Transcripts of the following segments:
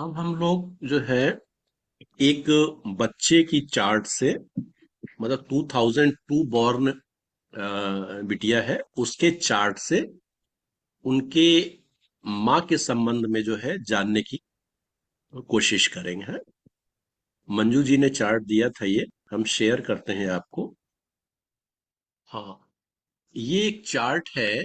अब हम लोग जो है एक बच्चे की चार्ट से, मतलब 2002 बॉर्न बिटिया है, उसके चार्ट से उनके माँ के संबंध में जो है जानने की कोशिश करेंगे। हैं, मंजू जी ने चार्ट दिया था, ये हम शेयर करते हैं आपको। हाँ, ये एक चार्ट है।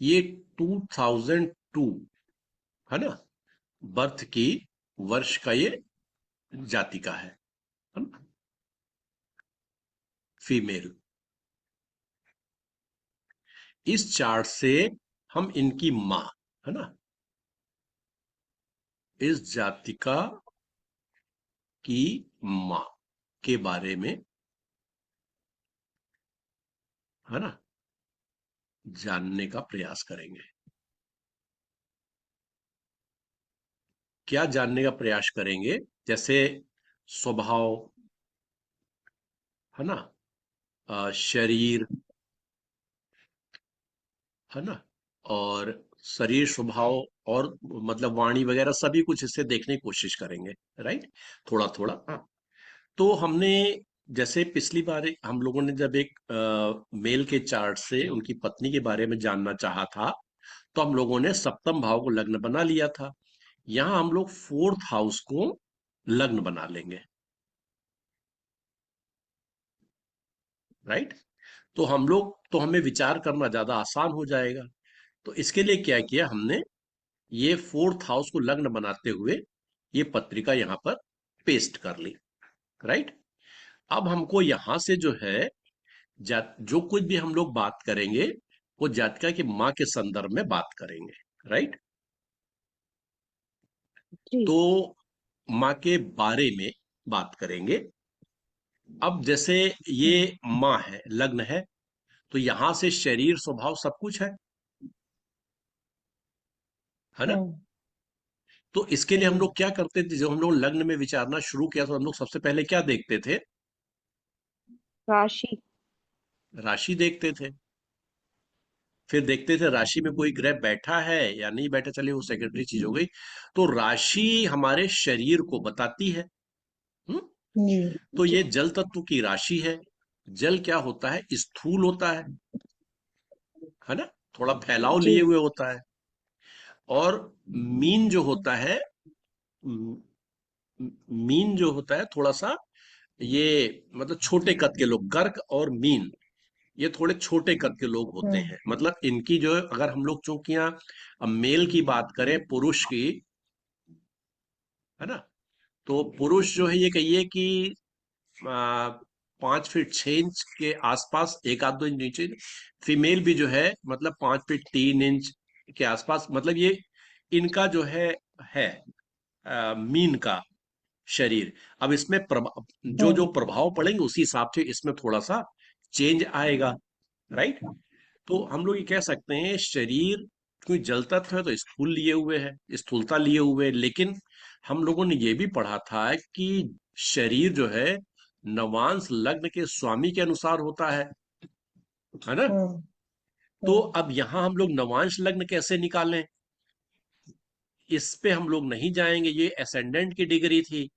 ये 2002 है ना, बर्थ की वर्ष का ये जातिका है ना, फीमेल। इस चार्ट से हम इनकी माँ, है ना, इस जातिका की माँ के बारे में, है ना, जानने का प्रयास करेंगे। क्या जानने का प्रयास करेंगे? जैसे स्वभाव, है ना, शरीर, है ना, और शरीर, स्वभाव, और मतलब वाणी वगैरह सभी कुछ इससे देखने की कोशिश करेंगे। राइट, थोड़ा थोड़ा। हाँ, तो हमने, जैसे पिछली बार हम लोगों ने जब एक मेल के चार्ट से उनकी पत्नी के बारे में जानना चाहा था, तो हम लोगों ने सप्तम भाव को लग्न बना लिया था। यहां हम लोग फोर्थ हाउस को लग्न बना लेंगे। राइट, तो हम लोग, तो हमें विचार करना ज्यादा आसान हो जाएगा। तो इसके लिए क्या किया हमने, ये फोर्थ हाउस को लग्न बनाते हुए ये पत्रिका यहां पर पेस्ट कर ली। राइट, अब हमको यहां से जो है जो कुछ भी हम लोग बात करेंगे, वो जातिका की माँ के संदर्भ में बात करेंगे। राइट, जी। तो माँ के बारे में बात करेंगे। अब जैसे ये माँ है, लग्न है, तो यहां से शरीर, स्वभाव सब कुछ है ना। हम्म। तो इसके लिए हम लोग क्या करते थे, जब हम लोग लग्न में विचारना शुरू किया तो हम लोग सबसे पहले क्या देखते थे? राशि। राशि देखते थे। फिर देखते थे राशि में कोई ग्रह बैठा है या नहीं बैठा, चलिए वो सेकेंडरी चीज हो गई। तो राशि हमारे शरीर को बताती है। हम्म, जी। तो जी। ये जल तत्व की राशि है। जल क्या होता है? स्थूल होता है ना, थोड़ा फैलाव जी। लिए हुए होता है। और मीन जो होता है, म- मीन जो होता है थोड़ा सा, ये मतलब छोटे कद के लोग, गर्क और मीन, ये थोड़े छोटे कद के लोग होते हम्म। हैं। मतलब इनकी जो है, अगर हम लोग चूंकि यहाँ मेल की बात करें, पुरुष की, है ना, तो पुरुष जो है ये कहिए कि 5 फीट 6 इंच के आसपास, एक आध दो इंच नीचे। फीमेल भी जो है मतलब 5 फीट 3 इंच के आसपास, मतलब ये इनका जो है मीन का शरीर। अब इसमें जो जो हम्म। प्रभाव पड़ेंगे उसी हिसाब से इसमें थोड़ा सा चेंज आएगा। राइट, तो हम लोग ये कह सकते हैं शरीर कोई जल तत्व है तो स्थूल लिए हुए है, स्थूलता लिए हुए है। लेकिन हम लोगों ने ये भी पढ़ा था कि शरीर जो है नवांश लग्न के स्वामी के अनुसार होता है ना। हम्म। तो हम्म। अब यहां हम लोग नवांश लग्न कैसे निकालें, इस पे हम लोग नहीं जाएंगे, ये एसेंडेंट की डिग्री थी।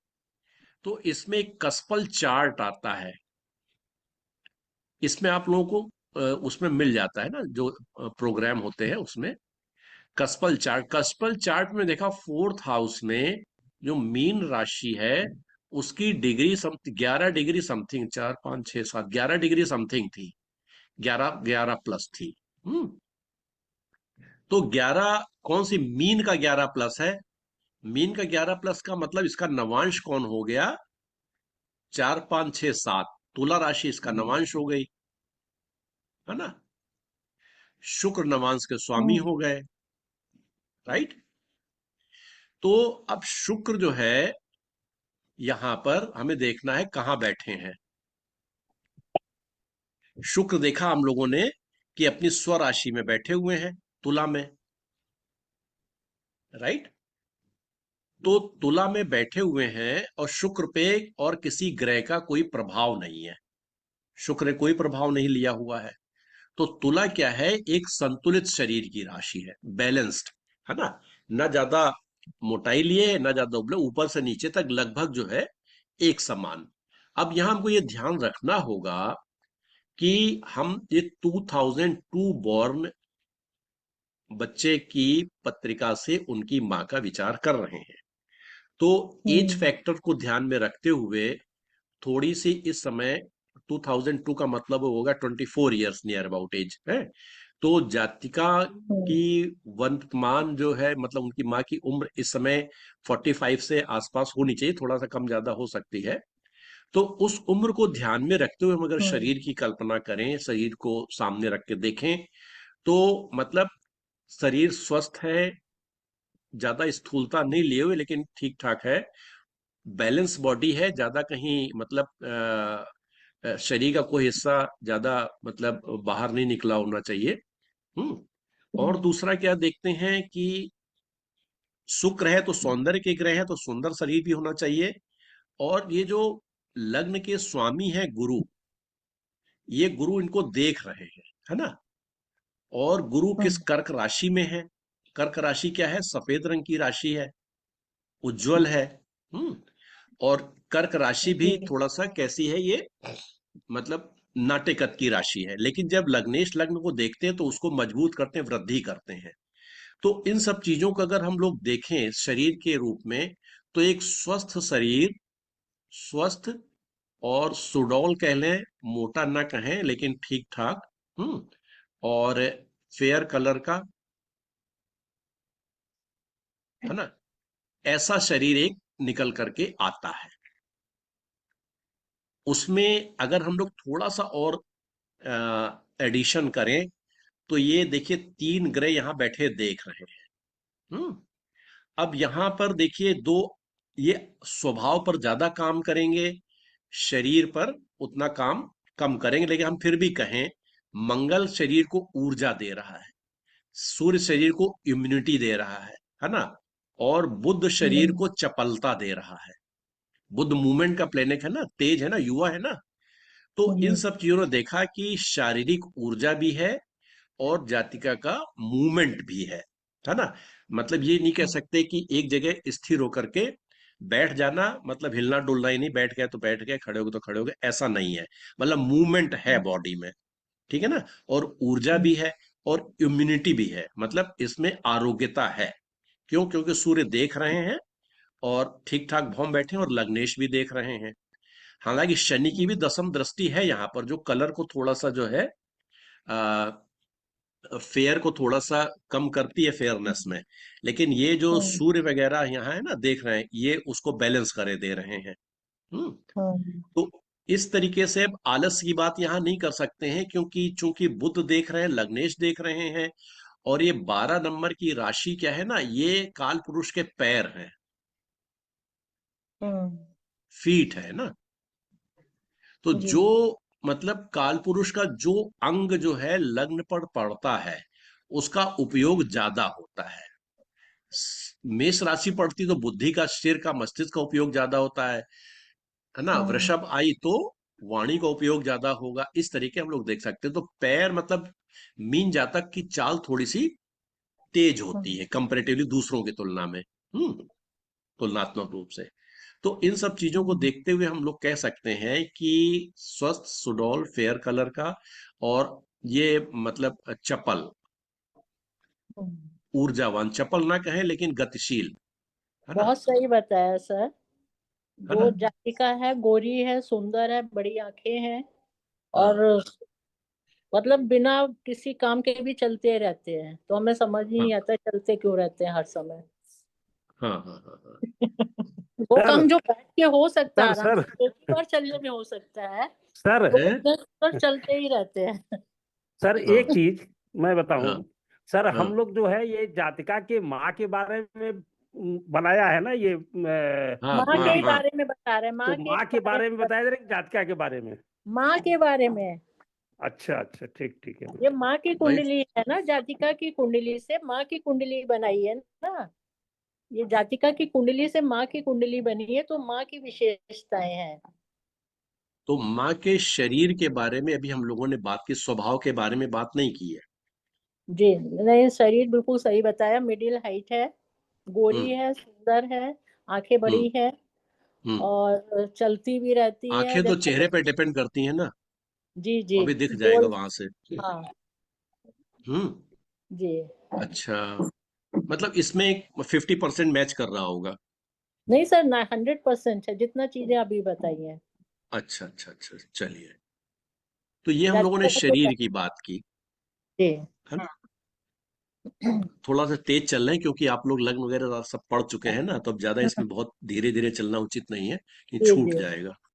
तो इसमें एक कस्पल चार्ट आता है, इसमें आप लोगों को उसमें मिल जाता है ना, जो प्रोग्राम होते हैं उसमें कस्पल चार्ट में देखा, फोर्थ हाउस में जो मीन राशि है, उसकी degree 11 degree something, 4 5 6 7, 11 degree something थी। 11 11 प्लस थी। हम्म, तो 11 कौन सी, मीन का 11 प्लस है। मीन का 11 प्लस का मतलब इसका नवांश कौन हो गया? 4 5 6 7, तुला राशि इसका नवांश हो गई, है ना। शुक्र नवांश के स्वामी हम्म। हो गए। राइट, तो अब शुक्र जो है, यहां पर हमें देखना है कहां बैठे हैं। शुक्र देखा हम लोगों ने कि अपनी स्वराशि में बैठे हुए हैं, तुला में। राइट, तो तुला में बैठे हुए हैं और शुक्र पे और किसी ग्रह का कोई प्रभाव नहीं है। शुक्र ने कोई प्रभाव नहीं लिया हुआ है। तो तुला क्या है? एक संतुलित शरीर की राशि है, बैलेंस्ड, है ना, ना ज्यादा मोटाई लिए ना ज्यादा उबले, ऊपर से नीचे तक लगभग जो है एक समान। अब यहां हमको ये ध्यान रखना होगा कि हम ये 2002 बॉर्न बच्चे की पत्रिका से उनकी मां का विचार कर रहे हैं। तो एज हम्म। फैक्टर को ध्यान में रखते हुए थोड़ी सी इस समय, 2002 का मतलब होगा 24 ईयर्स नियर अबाउट एज है। तो जातिका हम्म। की वर्तमान जो है, मतलब उनकी माँ की उम्र इस समय 45 से आसपास होनी चाहिए, थोड़ा सा कम ज्यादा हो सकती है। तो उस उम्र को ध्यान में रखते हुए हम अगर हम्म। शरीर की कल्पना करें, शरीर को सामने रख के देखें, तो मतलब शरीर स्वस्थ है, ज्यादा स्थूलता नहीं लिए हुए लेकिन ठीक ठाक है, बैलेंस बॉडी है, ज्यादा कहीं मतलब शरीर का कोई हिस्सा ज्यादा मतलब बाहर नहीं निकला होना चाहिए। हम्म। और हम्म। दूसरा क्या देखते हैं कि शुक्र है तो सौंदर्य के ग्रह है, तो सुंदर शरीर भी होना चाहिए। और ये जो लग्न के स्वामी है गुरु, ये गुरु इनको देख रहे हैं, है ना। और गुरु किस हम्म। कर्क राशि में है? कर्क राशि क्या है? सफेद रंग की राशि है, उज्जवल है। हम्म। और कर्क राशि भी जी। थोड़ा सा कैसी है ये, मतलब नाटेकत की राशि है, लेकिन जब लग्नेश लग्न को देखते हैं तो उसको मजबूत करते हैं, वृद्धि करते हैं। तो इन सब चीजों को अगर हम लोग देखें शरीर के रूप में, तो एक स्वस्थ शरीर, स्वस्थ और सुडौल कह लें, मोटा ना कहें लेकिन ठीक ठाक। हम्म। और फेयर कलर का, है ना, ऐसा शरीर एक निकल करके आता है। उसमें अगर हम लोग थोड़ा सा और एडिशन करें, तो ये देखिए 3 ग्रह यहां बैठे देख रहे हैं। हम्म। अब यहां पर देखिए दो, ये स्वभाव पर ज्यादा काम करेंगे, शरीर पर उतना काम कम करेंगे, लेकिन हम फिर भी कहें, मंगल शरीर को ऊर्जा दे रहा है, सूर्य शरीर को इम्यूनिटी दे रहा है ना। और बुध शरीर हम्म। को चपलता दे रहा है। बुध मूवमेंट का प्लेनेट है ना, तेज है ना, युवा है ना। तो इन हम्म। सब चीजों ने देखा कि शारीरिक ऊर्जा भी है और जातिका का मूवमेंट भी है ना। मतलब ये नहीं कह सकते कि एक जगह स्थिर होकर के बैठ जाना, मतलब हिलना डुलना ही नहीं, बैठ गए तो बैठ गए, खड़े हो गए तो खड़े हो गए, ऐसा नहीं है। मतलब मूवमेंट है बॉडी में, ठीक है ना। और ऊर्जा हम्म। भी है और इम्यूनिटी भी है, मतलब इसमें आरोग्यता है। क्यों? क्योंकि सूर्य देख रहे हैं और ठीक ठाक भौम बैठे हैं, और लग्नेश भी देख रहे हैं। हालांकि शनि की भी दसम दृष्टि है यहाँ पर, जो कलर को थोड़ा सा जो है फेयर को थोड़ा सा कम करती है फेयरनेस में। लेकिन ये जो हम्म। सूर्य वगैरह यहाँ है ना देख रहे हैं, ये उसको बैलेंस करे दे रहे हैं। हम्म। हम्म। तो इस तरीके से अब आलस की बात यहाँ नहीं कर सकते हैं, क्योंकि चूंकि बुध देख रहे हैं, लग्नेश देख रहे हैं, और ये 12 नंबर की राशि क्या है ना, ये काल पुरुष के पैर हैं, हम्म। फीट है ना। तो जी। जो मतलब काल पुरुष का जो अंग जो है लग्न पर पड़ता है, उसका उपयोग ज्यादा होता है। मेष राशि पड़ती तो बुद्धि का, सिर का, मस्तिष्क का उपयोग ज्यादा होता है ना। हम्म। वृषभ आई तो वाणी का उपयोग ज्यादा होगा। इस तरीके हम लोग देख सकते हैं। तो पैर मतलब मीन जातक की चाल थोड़ी सी तेज होती हम्म। है कंपैरेटिवली दूसरों की तुलना में। तुलनात्मक रूप से। तो इन सब चीजों को हम्म। देखते हुए हम लोग कह सकते हैं कि स्वस्थ सुडौल फेयर कलर का, और ये मतलब चपल, हम्म। ऊर्जावान, चपल ना कहें लेकिन गतिशील, है ना। बहुत सही बताया सर। है ना। जो जातिका है, गोरी है, सुंदर है, बड़ी आंखें हैं, और हाँ मतलब बिना किसी काम के भी चलते रहते हैं, तो हमें समझ ही हाँ नहीं आता चलते क्यों रहते हैं हर समय। हाँ हाँ हाँ हाँ। वो सर काम जो बैठ के हो सकता है सर आराम सर से, एक ही बार चलने में हो सकता है, सर वो हैं? इधर उधर चलते ही रहते हैं। सर एक हाँ चीज मैं बताऊं। हाँ सर हाँ हम लोग जो है ये जातिका के माँ के बारे में बनाया है ना ये हाँ माँ के हाँ ही हाँ। बारे में बता रहे हैं, तो माँ के माँ ही के बारे बारे में में बताया जा रहा है कि जातिका के बारे में? माँ के बारे में। अच्छा अच्छा, ठीक ठीक है। ये माँ की भाई कुंडली है ना, जातिका की कुंडली से माँ की कुंडली बनाई है ना। ये जातिका की कुंडली से माँ की कुंडली बनी है, तो माँ की विशेषताएं हैं। तो माँ के शरीर के बारे में अभी हम लोगों ने बात की, स्वभाव के बारे में बात नहीं की है। जी नहीं, शरीर बिल्कुल सही बताया, मिडिल हाइट है, गोरी हम्म है, सुंदर है, आंखें हम्म बड़ी है हम्म और चलती भी रहती है आंखें तो जैसे। चेहरे पे डिपेंड करती है ना, जी वो जी। अभी दिख जाएगा गोल। वहां से। हाँ। हम्म जी। अच्छा, मतलब इसमें एक 50% मैच कर रहा होगा। नहीं सर, ना 100% है, जितना चीजें अभी बताई हैं। अच्छा अच्छा अच्छा, चलिए। तो ये हम लोगों ने जातिका तो शरीर की बात की, जी। है ना। थोड़ा सा तेज चल रहे हैं क्योंकि आप लोग लग्न वगैरह सब पढ़ चुके हैं ना, तो अब ज्यादा इसमें बहुत धीरे धीरे चलना उचित नहीं है, ये जी छूट जी। जाएगा।